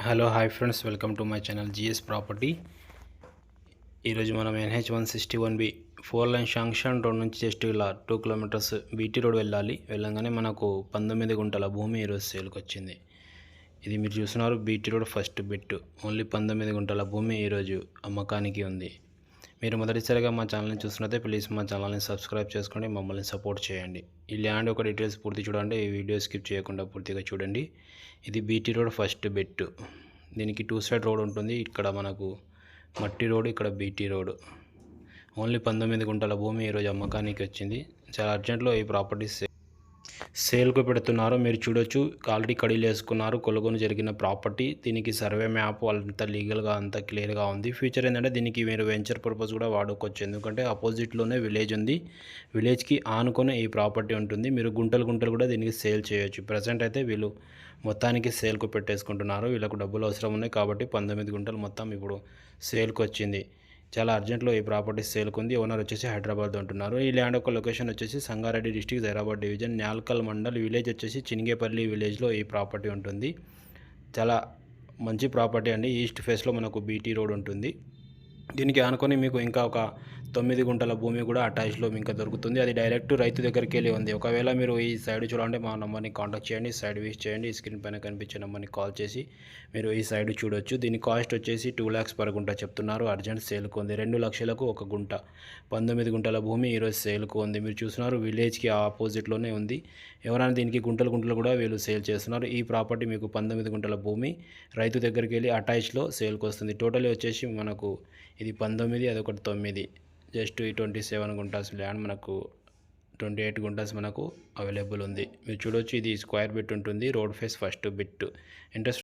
Hello hi friends, welcome to my channel GS property. ఈరోజు మనం NH161B 4 line sanction road నుంచి just ఇలా 2 kilometres BT road వెళ్ళంగానే మనకు 19 గుంటల భూమి ఈరోజు సేల్కి వచ్చింది. ఇది మీరు చూస్తున్నారు BT road first bit. Only 19 గుంటల భూమి ఈరోజు అమ్మకానికి ఉంది. మీరు మొదటిసారిగా మా ఛానల్ని చూస్తున్నట్లయితే ప్లీజ్ మా ఛానల్ని సబ్స్క్రైబ్ చేసుకోండి, మమ్మల్ని సపోర్ట్ చేయండి. ఈ ల్యాండ్ ఒక డీటెయిల్స్ పూర్తి చూడండి, ఈ వీడియో స్కిప్ చేయకుండా పూర్తిగా చూడండి. ఇది బీటీ రోడ్ ఫస్ట్ బెట్. దీనికి 2 సైడ్ రోడ్ ఉంటుంది. ఇక్కడ మనకు మట్టి రోడ్, ఇక్కడ బీటీ రోడ్. ఓన్లీ 19 గుంటల భూమి ఈరోజు అమ్మకానికి వచ్చింది. చాలా అర్జెంట్లో ఈ ప్రాపర్టీ సేల్కు పెడుతున్నారు. మీరు చూడొచ్చు, ఆల్రెడీ కడీలు వేసుకున్నారు. కొనుగోలు జరిగిన ప్రాపర్టీ. దీనికి సర్వే మ్యాప్ అంత లీగల్గా అంత క్లియర్గా ఉంది. ఫ్యూచర్ ఏంటంటే దీనికి మీరు వెంచర్ పర్పస్ కూడా వాడుకోవచ్చు. ఎందుకంటే అపోజిట్లోనే విలేజ్ ఉంది. విలేజ్కి ఆనుకొని ఈ ప్రాపర్టీ ఉంటుంది. మీరు గుంటలు కూడా దీనికి సేల్ చేయొచ్చు. ప్రజెంట్ అయితే వీళ్ళు మొత్తానికి సేల్కు పెట్టేసుకుంటున్నారు. వీళ్ళకు డబ్బులు అవసరం ఉన్నాయి కాబట్టి 19 గుంటలు మొత్తం ఇప్పుడు సేల్కి వచ్చింది. చాలా అర్జెంట్లో ఈ ప్రాపర్టీ సేల్కి ఉంది. ఓనర్ వచ్చేసి హైదరాబాద్లో ఉంటున్నారు. ఈ ల్యాండ్ యొక్క లొకేషన్ వచ్చేసి Sangareddy district, Zaheerabad division, Nyalkal mandal. Village వచ్చేసి చినిగేపల్లి విలేజ్లో ఈ ప్రాపర్టీ ఉంటుంది. చాలా మంచి ప్రాపర్టీ అండి. ఈస్ట్ ఫేస్లో మనకు బీటీ రోడ్ ఉంటుంది. దీనికి ఆనుకొని మీకు ఇంకా ఒక 9 గుంటల భూమి కూడా అటాచ్లో ఇంకా దొరుకుతుంది. అది డైరెక్ట్ రైతు దగ్గరికి వెళ్ళి ఉంది. ఒకవేళ మీరు ఈ సైడ్ చూడాలంటే మా నెంబర్ని కాంటాక్ట్ చేయండి, సైడ్ విజిట్ చేయండి. స్క్రీన్ పైన కనిపించే నెంబర్ని కాల్ చేసి మీరు ఈ సైడ్ చూడొచ్చు. దీని కాస్ట్ వచ్చేసి 2 lakhs పర్ గుంట చెప్తున్నారు. అర్జెంట్ సేల్కు ఉంది. 2 లక్షలకు ఒక గుంట. 19 గుంటల భూమి ఈరోజు సేల్కు ఉంది. మీరు చూస్తున్నారు విలేజ్కి ఆపోజిట్లోనే ఉంది. ఎవరైనా దీనికి గుంటలు కూడా వీళ్ళు సేల్ చేస్తున్నారు. ఈ ప్రాపర్టీ మీకు 19 గుంటల భూమి రైతు దగ్గరికి వెళ్ళి అటాచ్లో సేల్కి వస్తుంది. టోటల్ వచ్చేసి మనకు ఇది 19, అదొకటి 9. జస్ట్ ఈ 27 గుంటాస్ ల్యాండ్ మనకు 28 గుంటాస్ మనకు అవైలబుల్ ఉంది. మీరు చూడొచ్చు, ఇది స్క్వేర్ బిట్ ఉంటుంది. Road face first bit. Interest